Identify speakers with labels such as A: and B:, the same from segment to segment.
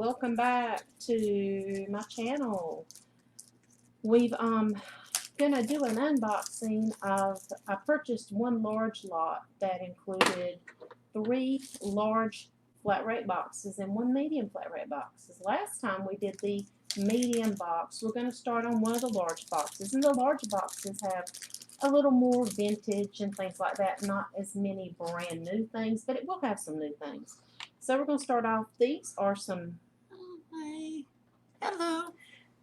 A: welcome back to my channel. We've gonna do an unboxing of, I purchased one large lot that included 3 large flat rate boxes and 1 medium flat rate boxes. Last time we did the medium box. We're going to start on one of the large boxes, and the large boxes have a little more vintage and things like that, not as many brand new things, but it will have some new things. So we're going to start off. These are some, hello.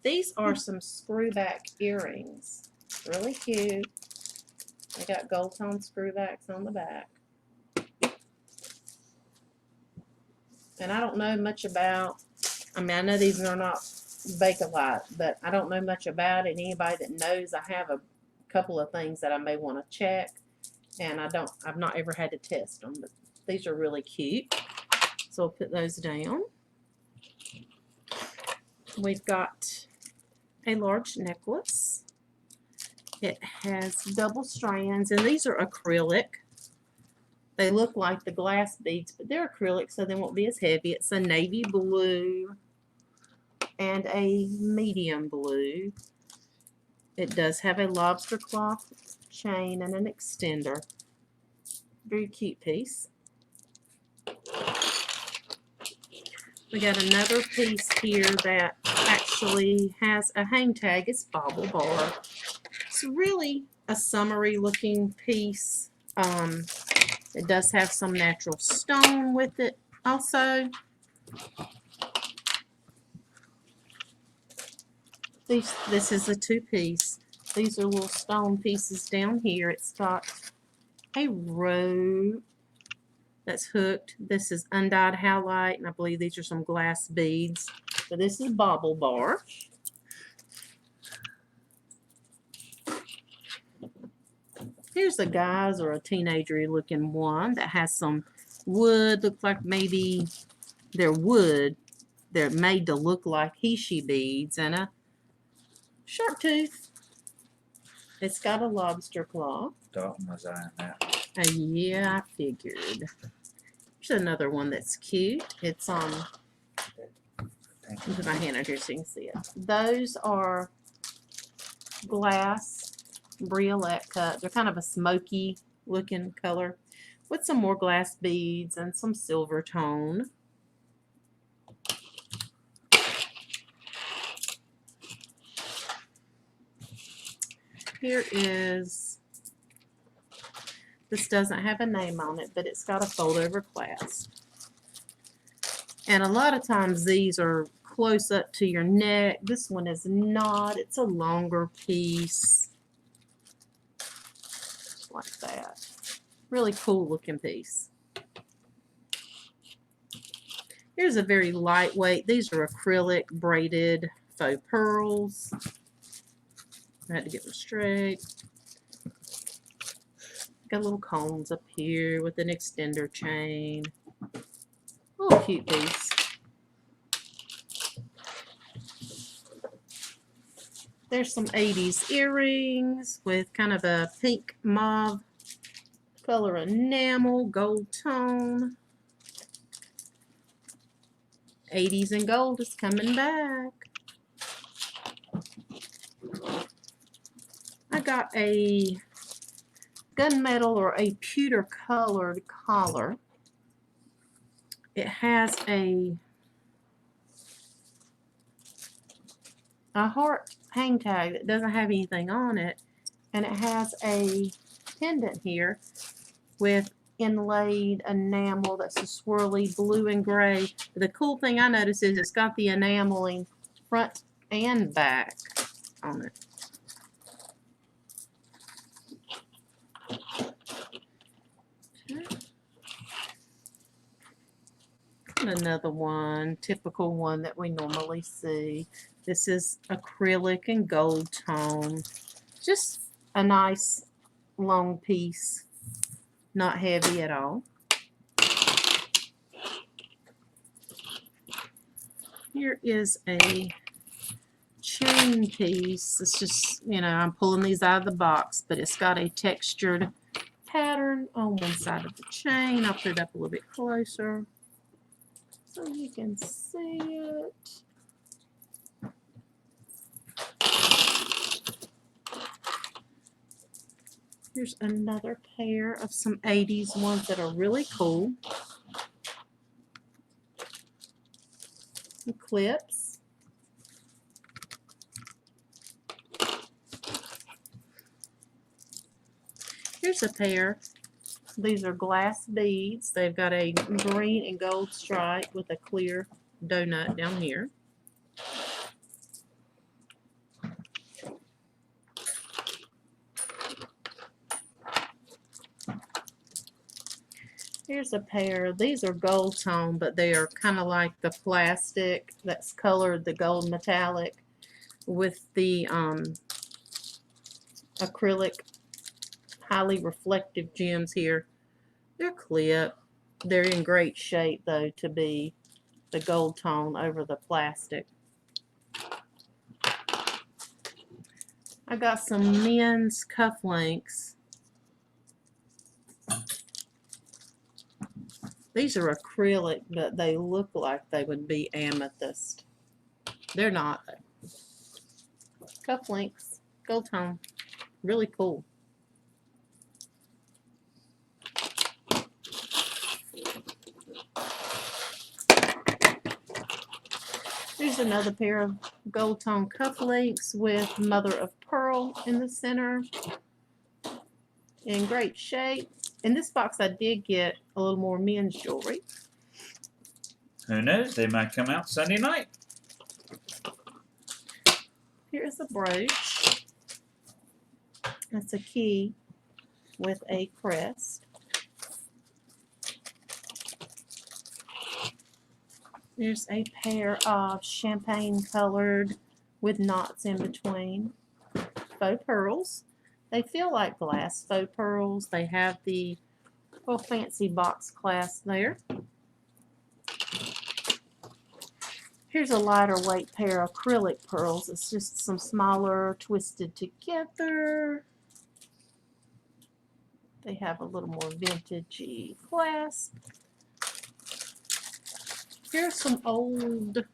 A: These are some screwback earrings. Really cute. They got gold tone screwbacks on the back. And I don't know much about, I mean, I know these are not Bakelite, but I don't know much about it. Anybody that knows, I have a couple of things that I may want to check, and I've not ever had to test them, but these are really cute. So I'll put those down. We've got a large necklace. It has double strands, and these are acrylic. They look like the glass beads, but they're acrylic, so they won't be as heavy. It's a navy blue and a medium blue. It does have a lobster cloth chain and an extender. Very cute piece. We got another piece here that actually has a hang tag. It's bobble bar. It's really a summery looking piece. It does have some natural stone with it also. This is a 2-piece. These are little stone pieces down here. It's got a rope that's hooked. This is undyed halite, and I believe these are some glass beads. So this is bobble bar. Here's a guy's or a teenager looking one that has some wood. Looks like maybe they're wood. They're made to look like he-she beads, and a shark tooth. It's got a lobster claw.
B: Dalton was eyeing that.
A: Yeah, I figured. Here's another one that's cute. It's on. Put my hand out here so you can see it. Those are glass briolette cut. They're kind of a smoky looking color with some more glass beads and some silver tone. Here is, this doesn't have a name on it, but it's got a fold over clasp. And a lot of times these are close up to your neck. This one is not. It's a longer piece. Just like that. Really cool looking piece. Here's a very lightweight. These are acrylic braided faux pearls. I had to get them straight. Got little cones up here with an extender chain. Oh, cute piece. There's some 80s earrings with kind of a pink mauve color enamel, gold tone. 80s and gold is coming back. I got a gunmetal or a pewter colored collar. It has a heart hang tag that doesn't have anything on it, and it has a pendant here with inlaid enamel that's a swirly blue and gray. The cool thing I noticed is it's got the enameling front and back on it. Another one, typical one that we normally see. This is acrylic and gold tone. Just a nice long piece, not heavy at all. Here is a chain piece. It's just, you know, I'm pulling these out of the box, but it's got a textured pattern on one side of the chain. I'll put it up a little bit closer so you can see it. Here's another pair of some 80s ones that are really cool. Some clips. Here's a pair. These are glass beads. They've got a green and gold stripe with a clear donut down here. Here's a pair. These are gold tone, but they are kind of like the plastic that's colored the gold metallic with the acrylic highly reflective gems here. They're clipped. They're in great shape though to be the gold tone over the plastic. I got some men's cufflinks. These are acrylic, but they look like they would be amethyst. They're not. Cufflinks, gold tone, really cool. Here's another pair of gold tone cufflinks with mother of pearl in the center. In great shape. In this box I did get a little more men's jewelry.
B: Who knows? They might come out Sunday night.
A: Here's a brooch. That's a key with a crest. There's a pair of champagne colored with knots in between faux pearls. They feel like glass faux pearls. They have the little fancy box clasp there. Here's a lighter weight pair of acrylic pearls. It's just some smaller twisted together. They have a little more vintagey clasp. Here's some old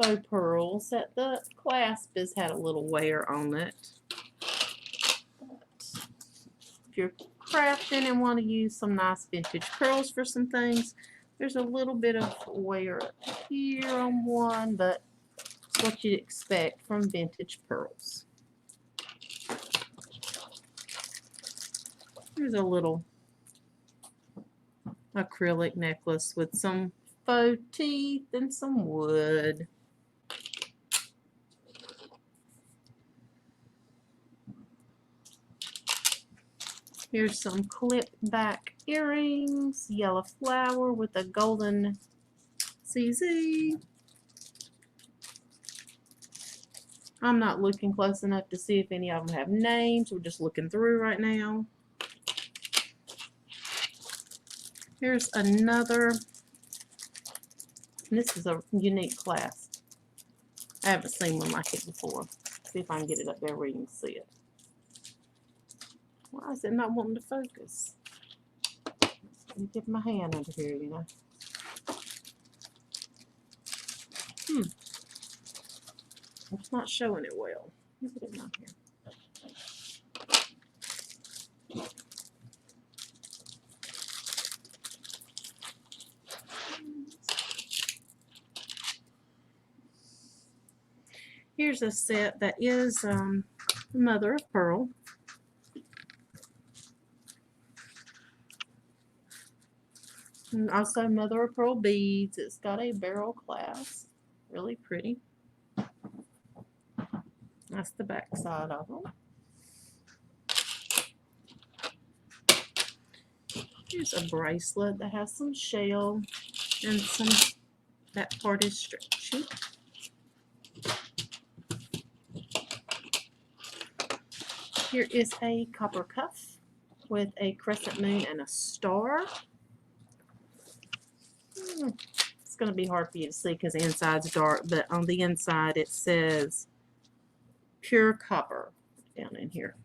A: faux pearls that the clasp has had a little wear on it. If you're crafting and want to use some nice vintage pearls for some things, there's a little bit of wear here on one, but it's what you'd expect from vintage pearls. Here's a little acrylic necklace with some faux teeth and some wood. Here's some clip back earrings, yellow flower with a golden CZ. I'm not looking close enough to see if any of them have names. We're just looking through right now. Here's another, and this is a unique clasp. I haven't seen one like it before. See if I can get it up there where you can see it. Why is it not wanting to focus? Let me get my hand under here, you know. It's not showing it well. Let me put it down here. Here's a set that is mother of pearl. And also mother of pearl beads. It's got a barrel clasp. Really pretty. That's the back side of them. Here's a bracelet that has some shell and some, that part is stretchy. Here is a copper cuff with a crescent moon and a star. It's going to be hard for you to see because the inside's dark, but on the inside it says pure copper down in here.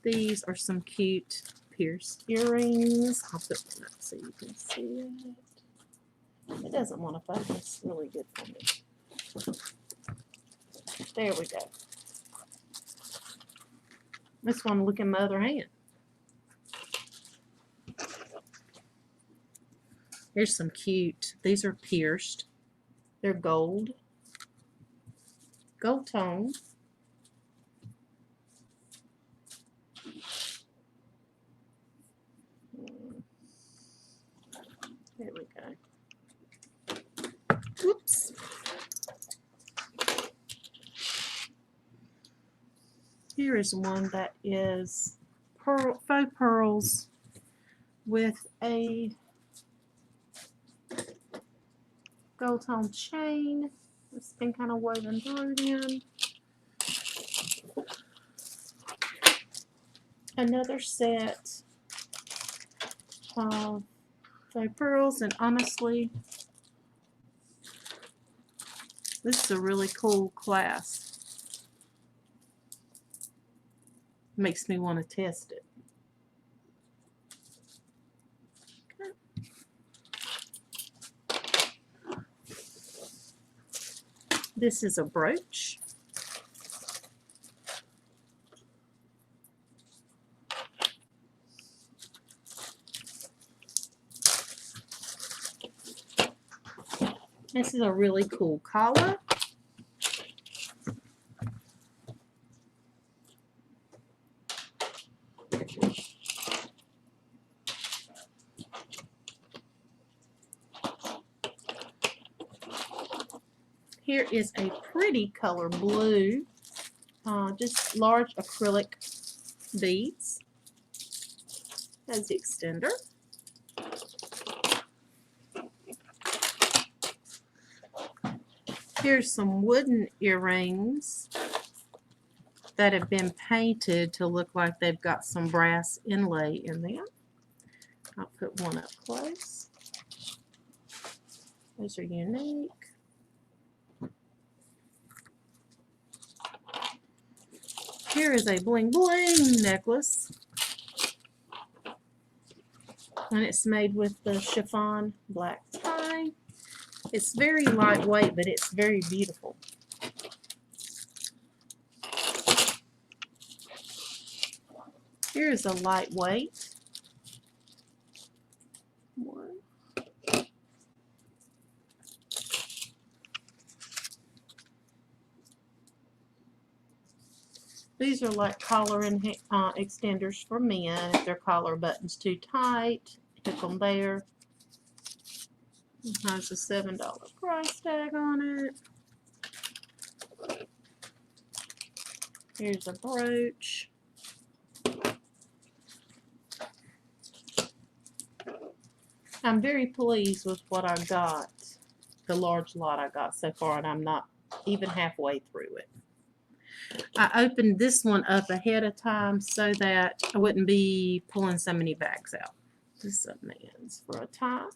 A: These are some cute pierced earrings. I'll put one up so you can see it. It doesn't want to focus really good for me. There we go. This one, look in my other hand. Here's some cute. These are pierced. They're gold. Gold tone. There we go. Whoops. Here is one that is faux pearls with a gold tone chain. It's been kind of woven through them. Another set of faux pearls, and honestly, this is a really cool clasp. Makes me want to test it. This is a brooch. This is a really cool collar. Here is a pretty color blue, just large acrylic beads as the extender. Here's some wooden earrings that have been painted to look like they've got some brass inlay in them. I'll put one up close. Those are unique. Here is a bling bling necklace, and it's made with the chiffon black tie. It's very lightweight, but it's very beautiful. Here's a lightweight one. These are like collar and extenders for men. If their collar button's too tight, hook them there. It has a $7 price tag on it. Here's a brooch. I'm very pleased with what I got, the large lot I got so far, and I'm not even halfway through it. I opened this one up ahead of time so that I wouldn't be pulling so many bags out. This is a man's for a tie.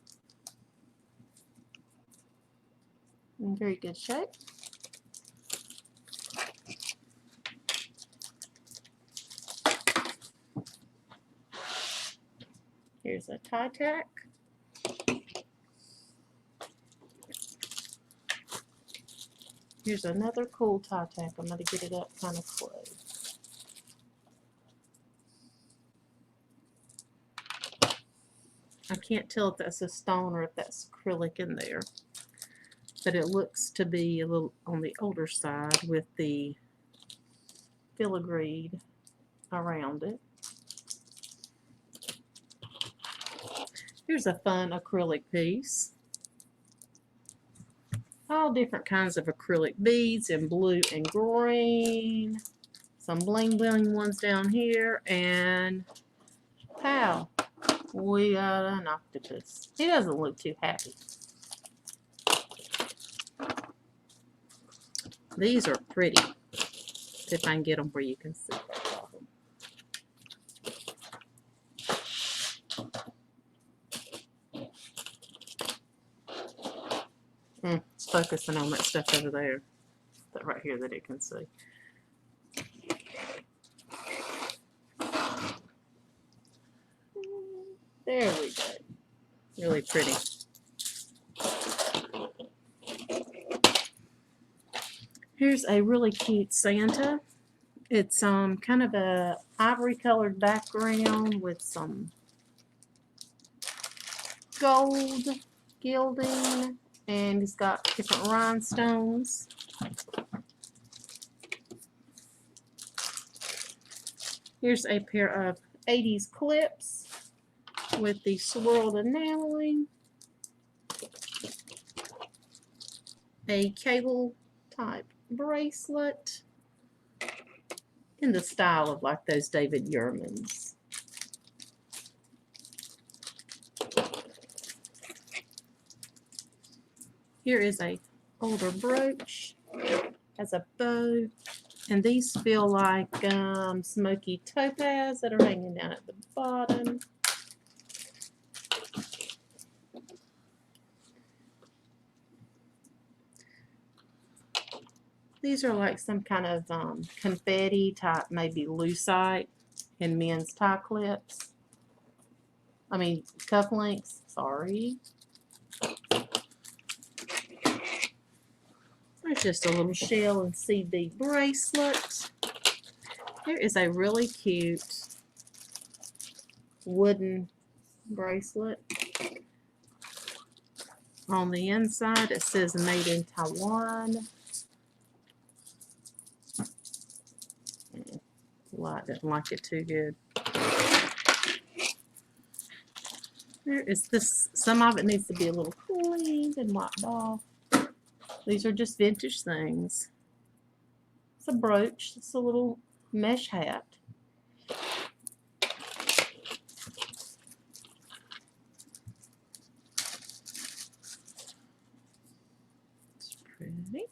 A: In very good shape. Here's a tie tack. Here's another cool tie tack. I'm going to get it up kind of close. I can't tell if that's a stone or if that's acrylic in there, but it looks to be a little on the older side with the filigreed around it. Here's a fun acrylic piece. All different kinds of acrylic beads in blue and green. Some bling bling ones down here, and pow, we got an octopus. He doesn't look too happy. These are pretty. If I can get them where you can see all of them. It's focusing on that stuff over there. That right here that it can see. There we go. Really pretty. Here's a really cute Santa. It's kind of a ivory colored background with some gold gilding, and he's got different rhinestones. Here's a pair of 80s clips with the swirled enameling, a cable type bracelet in the style of like those David Yurmans. Here is a older brooch, has a bow, and these feel like smoky topaz that are hanging down at the bottom. These are like some kind of confetti type, maybe lucite in men's tie clips. I mean, cufflinks, sorry. There's just a little shell and seed bead bracelet. There is a really cute wooden bracelet. On the inside, it says made in Taiwan. Light didn't like it too good. There is this, some of it needs to be a little cleaned and wiped off. These are just vintage things. It's a brooch, it's a little mesh hat. It's pretty.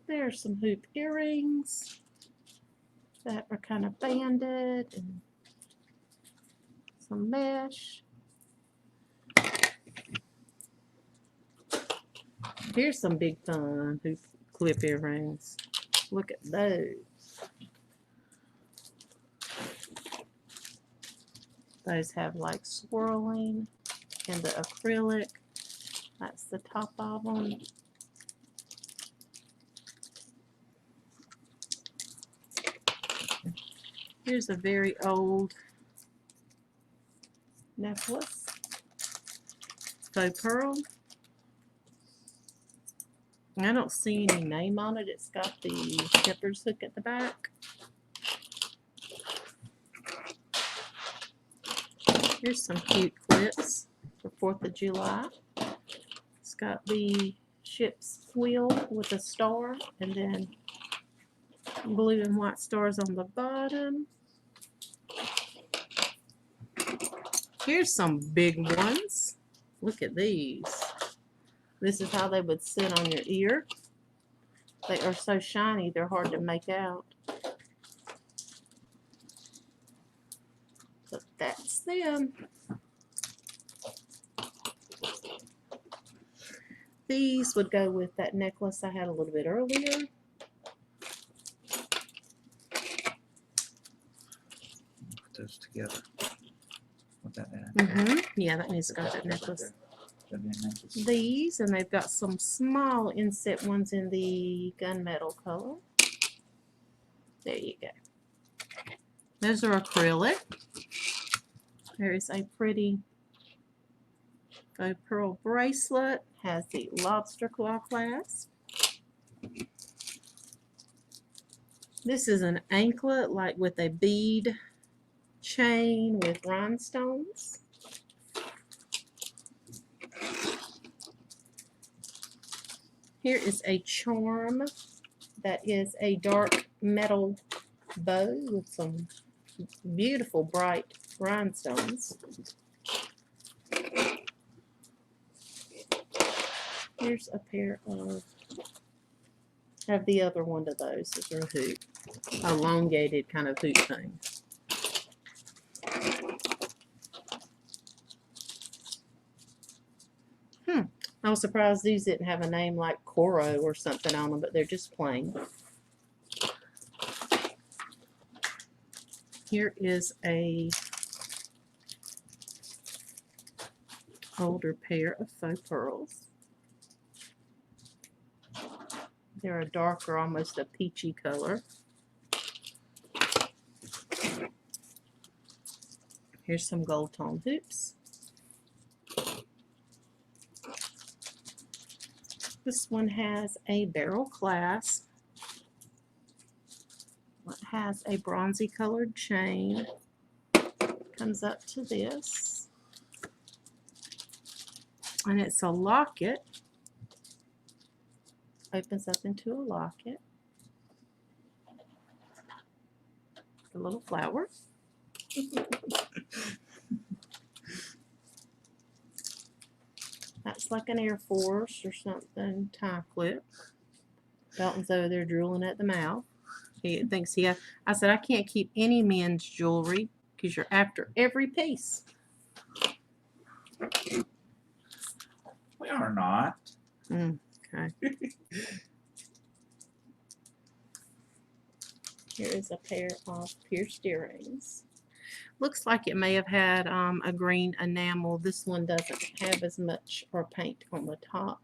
A: There's some hoop earrings that are kind of banded and some mesh. Here's some big fun hoop clip earrings. Look at those. Those have like swirling and the acrylic. That's the top of them. Here's a very old necklace. Faux pearl. I don't see any name on it. It's got the shepherd's hook at the back. Here's some cute clips for 4th of July. It's got the ship's wheel with a star and then blue and white stars on the bottom. Here's some big ones. Look at these. This is how they would sit on your ear. They are so shiny, they're hard to make out. But that's them. These would go with that necklace I had a little bit earlier.
B: Put those together. Put that in.
A: Yeah, that means it's got that necklace.
B: Necklace.
A: These, and they've got some small inset ones in the gunmetal color. There you go. Those are acrylic. There is a pretty faux pearl bracelet. Has the lobster claw clasp. This is an anklet, like with a bead chain with rhinestones. Here is a charm that is a dark metal bow with some beautiful bright rhinestones. Here's a pair of, have the other one of those. Those are a hoop, elongated kind of hoop thing. I was surprised these didn't have a name like Coro or something on them, but they're just plain. Here is a older pair of faux pearls. They're a darker, almost a peachy color. Here's some gold tone hoops. This one has a barrel clasp. It has a bronzy colored chain. Comes up to this. And it's a locket. Opens up into a locket. A little flower. That's like an Air Force or something tie clip. Dalton's over there drooling at the mouth. He thinks I said, I can't keep any men's jewelry because you're after every piece.
B: We are not.
A: Okay. Here is a pair of pierced earrings. Looks like it may have had a green enamel. This one doesn't have as much or paint on the top.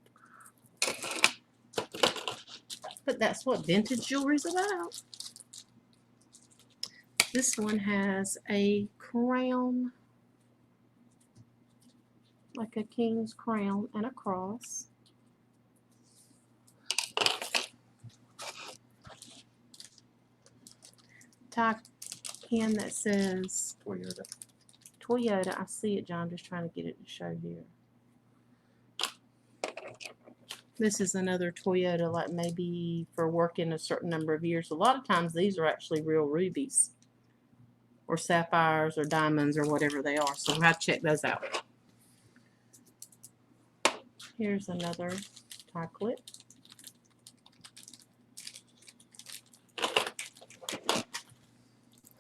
A: But that's what vintage jewelry's about. This one has a crown, like a king's crown and a cross. Tie pin that says
B: Toyota.
A: Toyota. I see it, John. Just trying to get it to show here. This is another Toyota, like maybe for working a certain number of years. A lot of times these are actually real rubies or sapphires or diamonds or whatever they are. So we'll have to check those out. Here's another tie clip.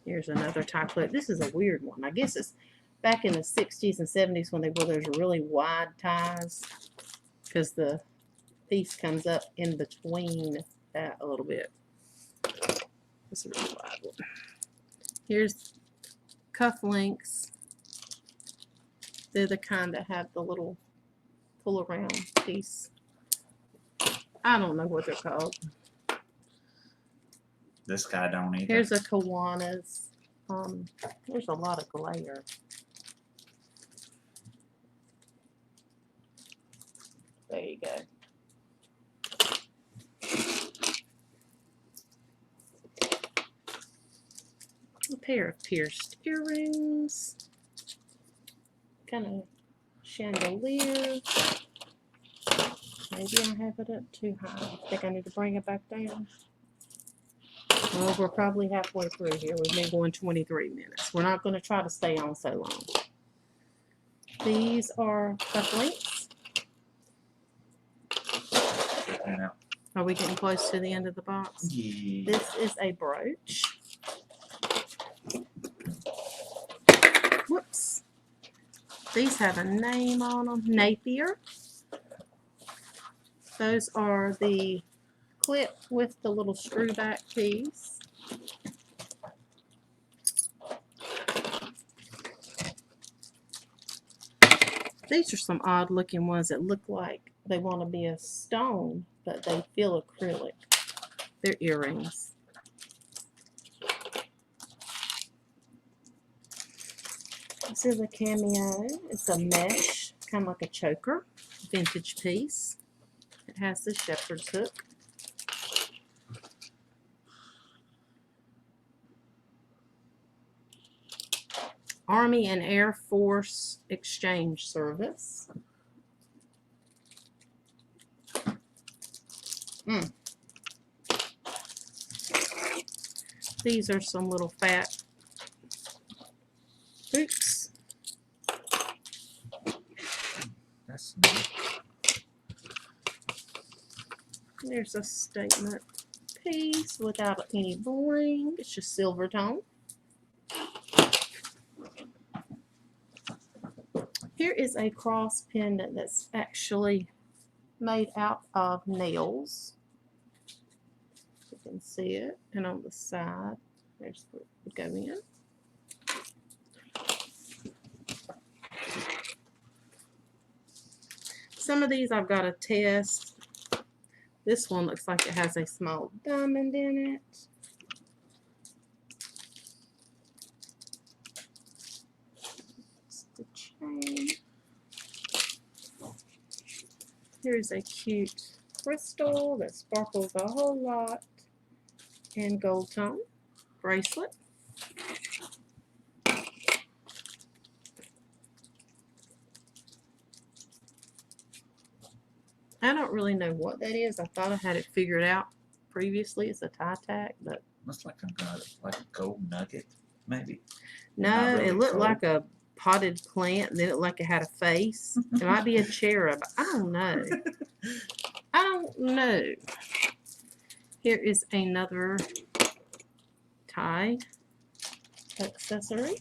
A: Here's another tie clip. This is a weird one. I guess it's back in the 60s and 70s when they wore those really wide ties because the piece comes up in between that a little bit. This is a really wide one. Here's cuff links. They're the kind that have the little pull around piece. I don't know what they're called.
B: This guy don't either.
A: Here's a Kiwanis. There's a lot of glare. There you go. A pair of pierced earrings. Kind of chandelier. Maybe I have it up too high. I think I need to bring it back down. Well, we're probably halfway through here. We've been going 23 minutes. We're not going to try to stay on so long. These are cufflinks.
B: Yeah.
A: Are we getting close to the end of the box?
B: Yeah.
A: This is a brooch. Whoops. These have a name on them. Napier. Those are the clip with the little screw back piece. These are some odd looking ones that look like they want to be a stone, but they feel acrylic. They're earrings. This is a cameo. It's a mesh, kind of like a choker, vintage piece. It has the shepherd's hook. Army and Air Force Exchange Service. These are some little fat hoops.
B: That's neat.
A: There's a statement piece without any bling. It's just silver tone. Here is a cross pendant that's actually made out of nails. You can see it. And on the side, there's where it would go in. some of these I've got to test. This one looks like it has a small diamond in it. It's the chain. Here's a cute crystal that sparkles a whole lot. And gold tone bracelet. I don't really know what that is. I thought I had it figured out previously. It's a tie tack, but
B: Looks like like a gold nugget, maybe.
A: no,
B: Not really
A: it looked
B: gold.
A: like a potted plant, and then it looked like it had a face. It might be a cherub. I don't know. I don't know. Here is another tie accessory.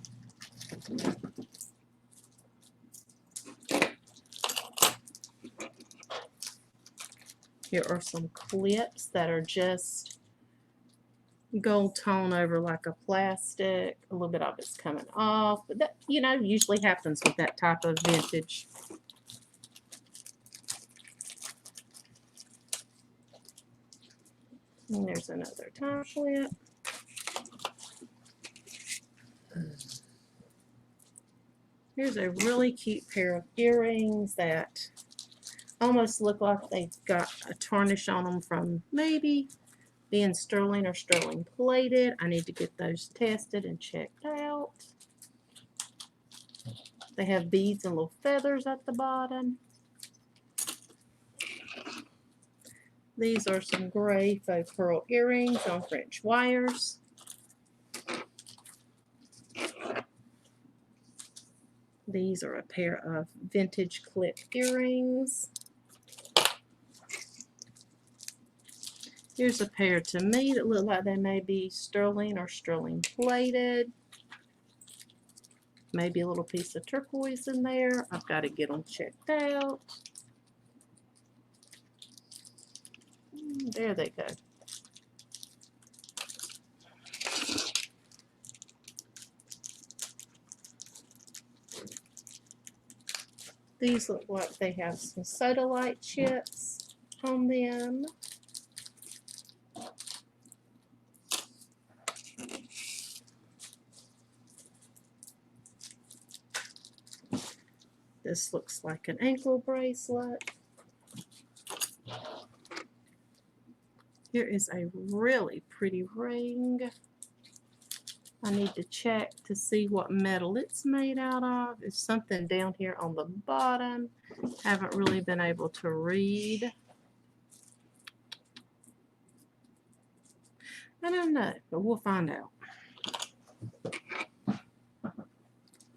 A: Here are some clips that are just gold tone over like a plastic. A little bit of it's coming off, but that, you know, usually happens with that type of vintage. And there's another tie clip. Here's a really cute pair of earrings that almost look like they've got a tarnish on them from maybe being sterling or sterling plated. I need to get those tested and checked out. They have beads and little feathers at the bottom. These are some gray faux pearl earrings on French wires. These are a pair of vintage clip earrings. Here's a pair to me that look like they may be sterling or sterling plated. Maybe a little piece of turquoise in there. I've got to get them checked out. There they go. These look like they have some sodalite chips on them. This looks like an ankle bracelet. Here is a really pretty ring. I need to check to see what metal it's made out of. There's something down here on the bottom. Haven't really been able to read. I don't know, but we'll find out.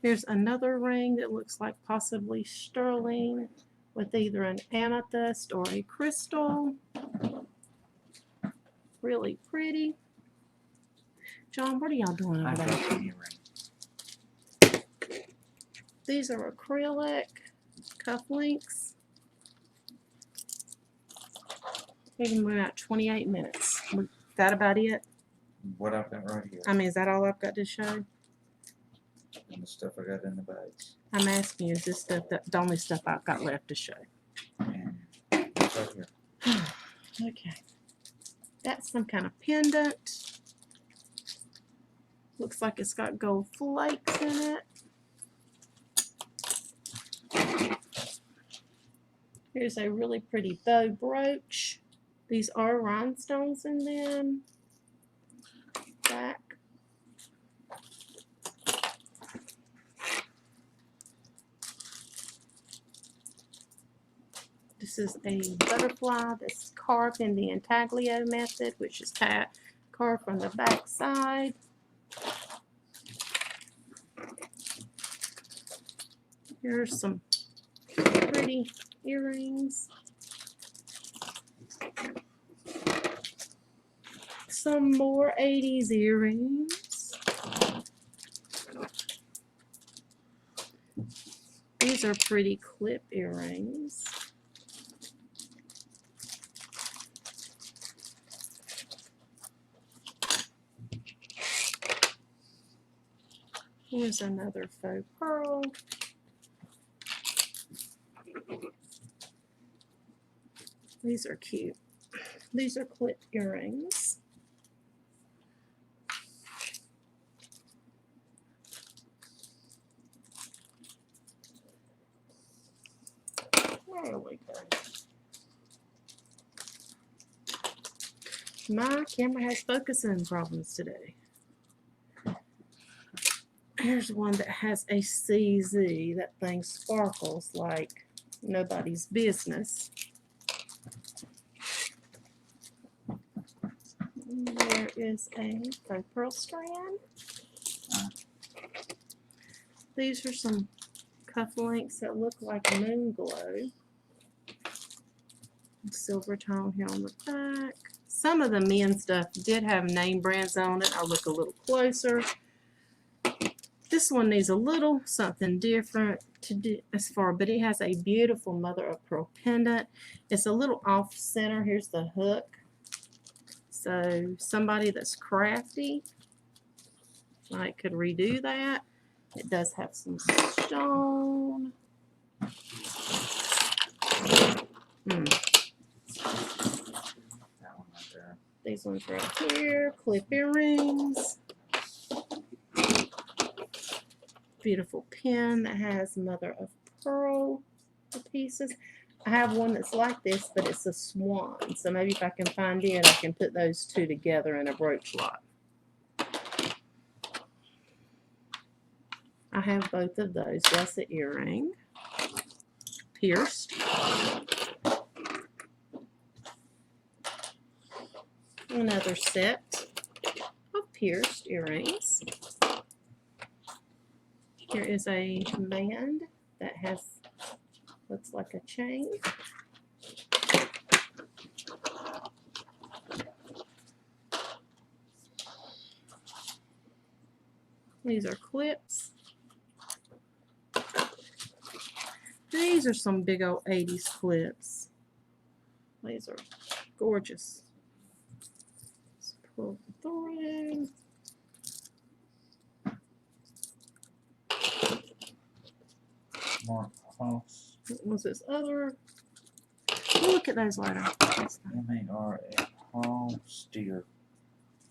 A: Here's another ring that looks like possibly sterling with either an amethyst or a crystal. Really pretty. John, what are y'all doing over there? These are acrylic cufflinks. Taking me about 28 minutes. Is that about it?
B: What I've got right here.
A: I mean, is that all I've got to show?
B: And the stuff I got in the bags.
A: I'm asking you, is this stuff the only stuff I've got left to show?
B: And it's right here.
A: Okay. That's some kind of pendant. Looks like it's got gold flakes in it. Here's a really pretty bow brooch. These are rhinestones in them. Back. This is a butterfly that's carved in the intaglio method, which is carved from the back side. Here's some pretty earrings. Some more 80s earrings. These are pretty clip earrings. Here's another faux pearl. These are cute. These are clip earrings. There we go. My camera has focusing problems today. Here's one that has a CZ. That thing sparkles like nobody's business. There is a faux pearl strand. These are some cufflinks that look like moon glow. Silver tone here on the back. Some of the men's stuff did have name brands on it. I'll look a little closer. This one needs a little something different to do as far, but it has a beautiful mother of pearl pendant. It's a little off center. Here's the hook. So somebody that's crafty might could redo that. It does have some stone. These ones right here, clip earrings. Beautiful pin that has mother of pearl pieces. I have one that's like this, but it's a swan. So maybe if I can find it, I can put those two together in a brooch lot. I have both of those. That's the earring. Pierced. Another set of pierced earrings. Here is a band that has, looks like a chain. These are clips. These are some big old 80s clips. These are gorgeous. Let's pull the thread.
B: More Faux.
A: What was this other? Look at those later.
B: M-A-R-A. Steer.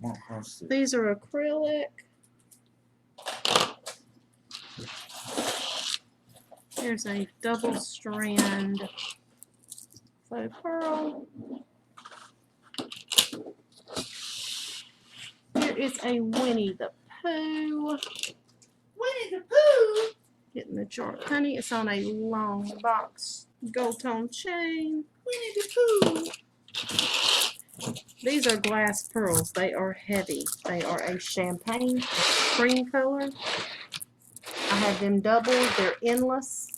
B: More Faux.
A: These are acrylic. Here's a double strand faux pearl. Here is a Winnie the Pooh. Winnie the Pooh! Getting the chart. Honey, it's on a long box gold tone chain. Winnie the Pooh! These are glass pearls. They are heavy. They are a champagne cream color. I have them doubled. They're endless.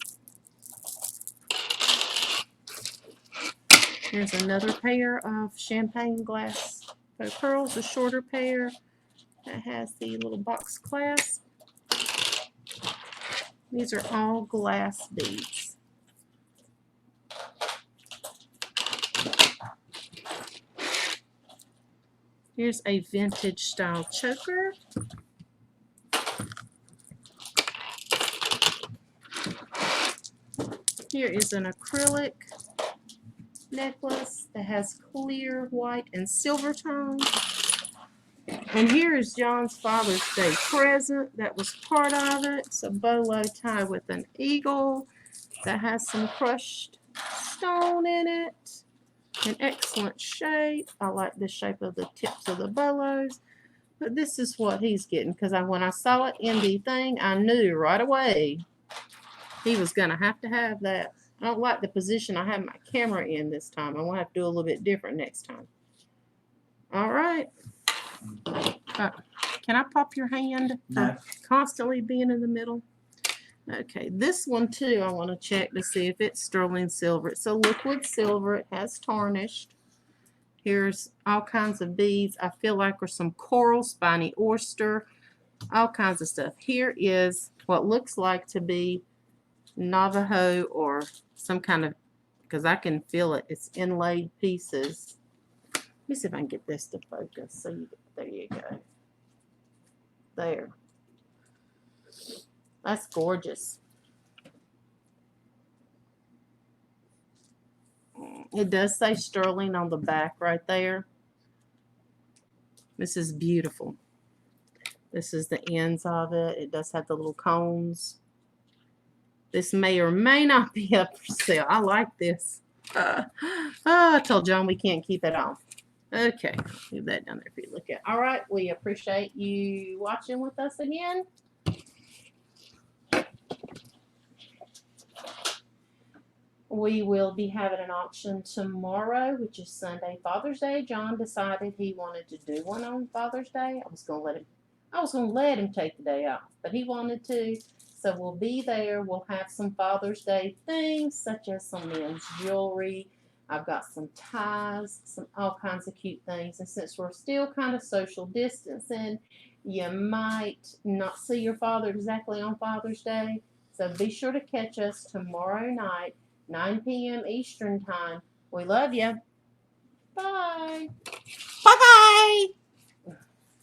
A: Here's another pair of champagne glass faux pearls, a shorter pair that has the little box clasp. These are all glass beads. Here's a vintage style choker. Here is an acrylic necklace that has clear white and silver tone. And here is John's Father's Day present. That was part of it. It's a bolo tie with an eagle that has some crushed stone in it. An excellent shape. I like the shape of the tips of the bolos. But this is what he's getting, because when I saw it in the thing, I knew right away he was going to have that. I don't like the position I have my camera in this time. I'm going to have to do a little bit different next time. All right. Can I pop your hand?
B: No.
A: Constantly being in the middle. Okay, this one too I want to check to see if it's sterling silver. It's a liquid silver. It has tarnished. Here's all kinds of beads. I feel like there's some coral, spiny oyster, all kinds of stuff. Here is what looks like to be Navajo or some kind of, because I can feel it. It's inlaid pieces. Let me see if I can get this to focus. So there you go. There. That's gorgeous. It does say sterling on the back right there. This is beautiful. This is the ends of it. It does have the little cones. This may or may not be up for sale. I like this. I told John we can't keep it on. Okay, leave that down there for you to look at. All right, we appreciate you watching with us again. We will be having an auction tomorrow, which is Sunday, Father's Day. John decided he wanted to do one on Father's Day. I was gonna let him take the day off, but he wanted to. So we'll be there. We'll have some Father's Day things, such as some men's jewelry. I've got some ties, some all kinds of cute things. And since we're still kind of social distancing, you might not see your father exactly on Father's Day. So be sure to catch us tomorrow night, 9 p.m. Eastern Time. We love you. Bye.
C: Bye-bye.